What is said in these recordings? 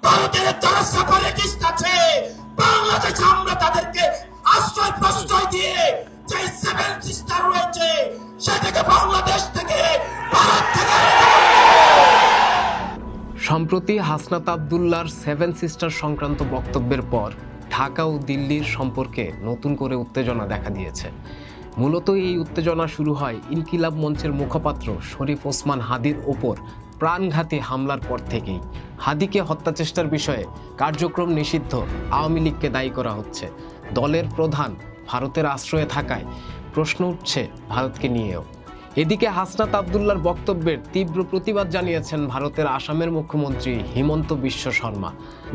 ভারতের যারা সেপারেটিস্ট আছে, বাংলাদেশে আমরা তাদেরকে আশ্রয় প্রশ্রয় দিয়ে যে সেভেন সিস্টার রয়েছে সেটাকে বাংলাদেশ থেকে, ভারত থেকে। সম্প্রতি হাসনাত আব্দুল্লাহর সেভেন সিস্টার সংক্রান্ত বক্তব্যের পর ঢাকা ও দিল্লির সম্পর্কে নতুন করে উত্তেজনা দেখা দিয়েছে। মূলত এই উত্তেজনা শুরু হয় ইনকিলাব মঞ্চের মুখপাত্র শরীফ ওসমান হাদির ওপর প্রাণঘাতী হামলার পর থেকেই। হাদিকে হত্যা চেষ্টার বিষয়ে কার্যক্রম নিষিদ্ধ আওয়ামী লীগকে দায়ী করা হচ্ছে। দলের প্রধান ভারতের আশ্রয়ে থাকায় প্রশ্ন উঠছে ভারতকে নিয়েও। এদিকে হাসনাত আব্দুল্লাহর বক্তব্যের তীব্র প্রতিবাদ জানিয়েছেন ভারতের আসামের মুখ্যমন্ত্রী হিমন্ত বিশ্ব শর্মা।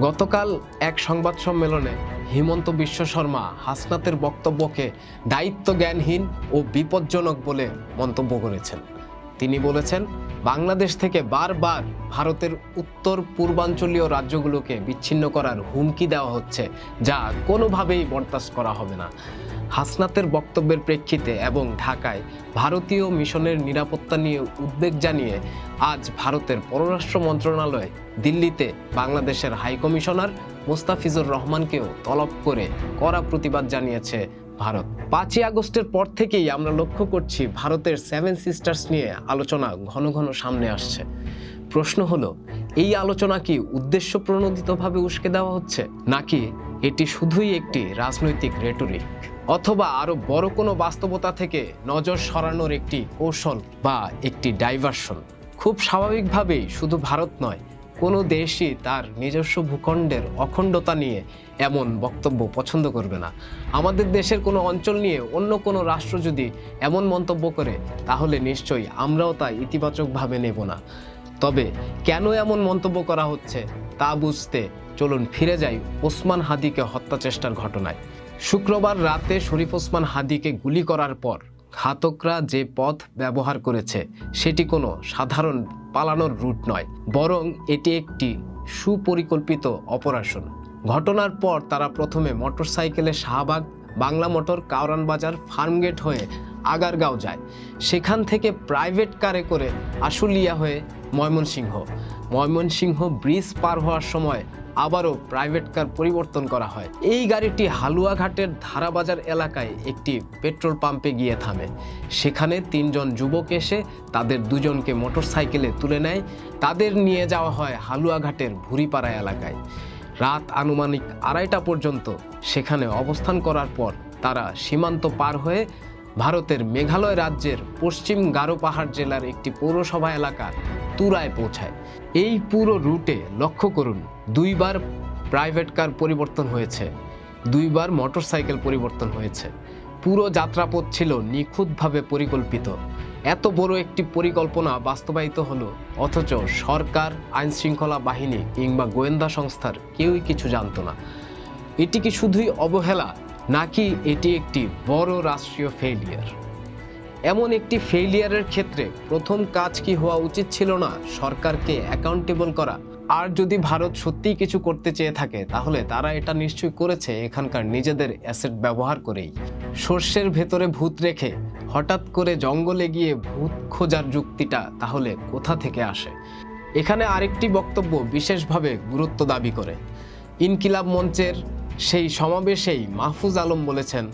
গতকাল এক সংবাদ সম্মেলনে হিমন্ত বিশ্ব শর্মা হাসনাতের বক্তব্যকে দায়িত্বজ্ঞানহীন ও বিপজ্জনক বলে মন্তব্য করেছেন। তিনি বলেছেন, বাংলাদেশ থেকে বারবার ভারতের উত্তর পূর্বাঞ্চলীয় রাজ্যগুলোকে বিচ্ছিন্ন করার হুমকি দেওয়া হচ্ছে, যা কোনোভাবেই বরদাস্ত করা হবে না। হাসনাতের বক্তব্যের প্রেক্ষিতে এবং ঢাকায় ভারতীয় মিশনের নিরাপত্তা নিয়ে উদ্বেগ জানিয়ে আজ ভারতের পররাষ্ট্র মন্ত্রণালয় দিল্লিতে বাংলাদেশের হাইকমিশনার মোস্তাফিজুর রহমানকেও তলব করে কড়া প্রতিবাদ জানিয়েছে ভারত। 5ই আগস্টের পর থেকেই আমরা লক্ষ্য করছি ভারতের সেভেন সিস্টার্স নিয়ে আলোচনা ঘন ঘন সামনে আসছে। প্রশ্ন হলো, এই আলোচনা কি উদ্দেশ্য প্রণোদিতভাবে উস্কে দেওয়া হচ্ছে, নাকি এটি শুধুই একটি রাজনৈতিক রেটরিক, অথবা আরো বড় কোনো বাস্তবতা থেকে নজর সরানোর একটি কৌশল বা একটি ডাইভারশন? খুব স্বাভাবিকভাবেই শুধু ভারত নয়, কোনো দেশই তার নিজস্ব ভূখণ্ডের অখণ্ডতা নিয়ে এমন বক্তব্য পছন্দ করবে না। আমাদের দেশের কোনো অঞ্চল নিয়ে অন্য কোনো রাষ্ট্র যদি এমন মন্তব্য করে, তাহলে নিশ্চয়ই আমরাও তা ইতিবাচকভাবে নেব না। তবে কেন এমন মন্তব্য করা হচ্ছে তা বুঝতে চলুন ফিরে যাই ওসমান হাদিকে হত্যা চেষ্টার ঘটনায়। শুক্রবার রাতে শরীফ ওসমান হাদিকে গুলি করার পর ঘাতকরা যে পথ ব্যবহার করেছে সেটি কোনো সাধারণ পালানোর রুট নয়, বরং এটি একটি সুপরিকল্পিত অপারেশন। ঘটনার পর তারা প্রথমে মোটরসাইকেলে শাহবাগ, বাংলা মোটর, কাওরান বাজার, ফার্মগেট হয়ে আগারগাঁও যায়। সেখান থেকে প্রাইভেট কারে করে আশুলিয়া হয়ে ময়মনসিংহ ব্রিজ পার হওয়ার সময় আবারও প্রাইভেট কার পরিবর্তন করা হয়। এই গাড়িটি হালুয়াঘাটের ধারাবাজার এলাকায় একটি পেট্রোল পাম্পে গিয়ে থামে। সেখানে 3 জন যুবক এসে তাদের 2 জনকে মোটরসাইকেলে তুলে নেয়। তাদের নিয়ে যাওয়া হয় হালুয়াঘাটের ভুরিপাড়া এলাকায়। রাত আনুমানিক 2:30টা পর্যন্ত সেখানে অবস্থান করার পর তারা সীমান্ত পার হয়ে ভারতের মেঘালয় রাজ্যের পশ্চিম গারো পাহাড় জেলার একটি পৌরসভা এলাকা তুরায় পৌঁছায়। এই পুরো রুটে লক্ষ্য করুন, 2 বার প্রাইভেট কার পরিবর্তন হয়েছে, 2 বার মোটরসাইকেল পরিবর্তন হয়েছে। পুরো যাত্রাপথ ছিল নিখুঁতভাবে পরিকল্পিত। এত বড় একটি পরিকল্পনা বাস্তবায়িত হলো, অথচ সরকার, আইনশৃঙ্খলা বাহিনী কিংবা গোয়েন্দা সংস্থার কেউই কিছু জানতো না। এটি কি শুধুই অবহেলা, নাকি এটি একটি বড় রাষ্ট্রীয় ফেইলিয়ার? এমন একটি ফেইলিয়ারের ক্ষেত্রে প্রথম কাজ কি হওয়া উচিত ছিল না সরকারকে অ্যাকাউন্টেবল করা? আর যদি ভারত সত্যিই কিছু করতে চেয়ে থাকে, তাহলে তারা এটা নিশ্চয়ই করেছে এখানকার নিজেদের অ্যাসেট ব্যবহার করেই। সর্ষের ভেতরে ভূত রেখে হঠাৎ করে জঙ্গলে গিয়ে ভূত খোঁজার যুক্তিটা তাহলে কোথা থেকে আসে? এখানে আরেকটি বক্তব্য বিশেষভাবে গুরুত্ব দাবি করে। ইনকিলাব মঞ্চের সেই সমাবেশেই মাহফুজ আলম বলেছেন,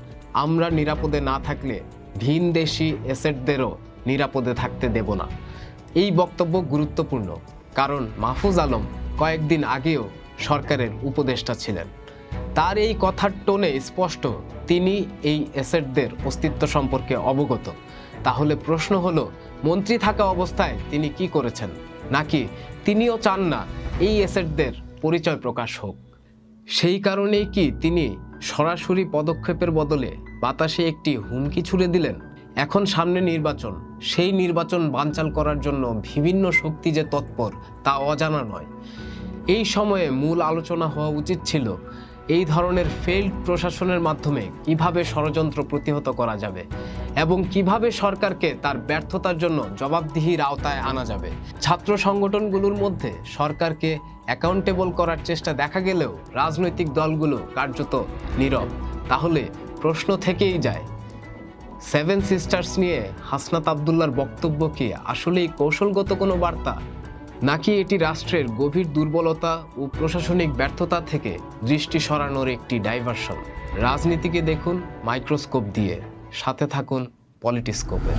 আমরা নিরাপদে না থাকলে ভিনদেশি এসেটদেরও নিরাপদে থাকতে দেব না। এই বক্তব্য গুরুত্বপূর্ণ, কারণ মাহফুজ আলম কয়েকদিন আগেও সরকারের উপদেষ্টা ছিলেন। তার এই কথার টোনে স্পষ্ট তিনি এই এসেটদের অস্তিত্ব সম্পর্কে অবগত। তাহলে প্রশ্ন হলো, মন্ত্রী থাকা অবস্থায় তিনি কি করেছেন? নাকি তিনিও চান না এই এসেটদের পরিচয় প্রকাশ হোক? সেই কারণেই কি তিনি সরাসরি পদক্ষেপের বদলে বাতাসে একটি হুমকি ছুড়ে দিলেন? এখন সামনে নির্বাচন, সেই নির্বাচন বানচাল করার জন্য বিভিন্ন শক্তি যে তৎপর তা অজানা নয়। এই সময়ে মূল আলোচনা হওয়া উচিত ছিল এই ধরনের ফেইল্ড প্রশাসনের মাধ্যমে কিভাবে ষড়যন্ত্র প্রতিহত করা যাবে এবং কিভাবে সরকারকে তার ব্যর্থতার জন্য জবাবদিহির আওতায় আনা যাবে। ছাত্র সংগঠনগুলোর মধ্যে সরকারকে অ্যাকাউন্টেবল করার চেষ্টা দেখা গেলেও রাজনৈতিক দলগুলো কার্যত নীরব। তাহলে প্রশ্ন থেকেই যায়, সেভেন সিস্টার্স নিয়ে হাসনাত আব্দুল্লাহর বক্তব্য কি আসলেই কৌশলগত কোনো বার্তা, নাকি এটি রাষ্ট্রের গভীর দুর্বলতা ও প্রশাসনিক ব্যর্থতা থেকে দৃষ্টি সরানোর একটি ডাইভারশন? রাজনীতিকে দেখুন মাইক্রোস্কোপ দিয়ে, সাথে থাকুন পলিটিস্কোপের।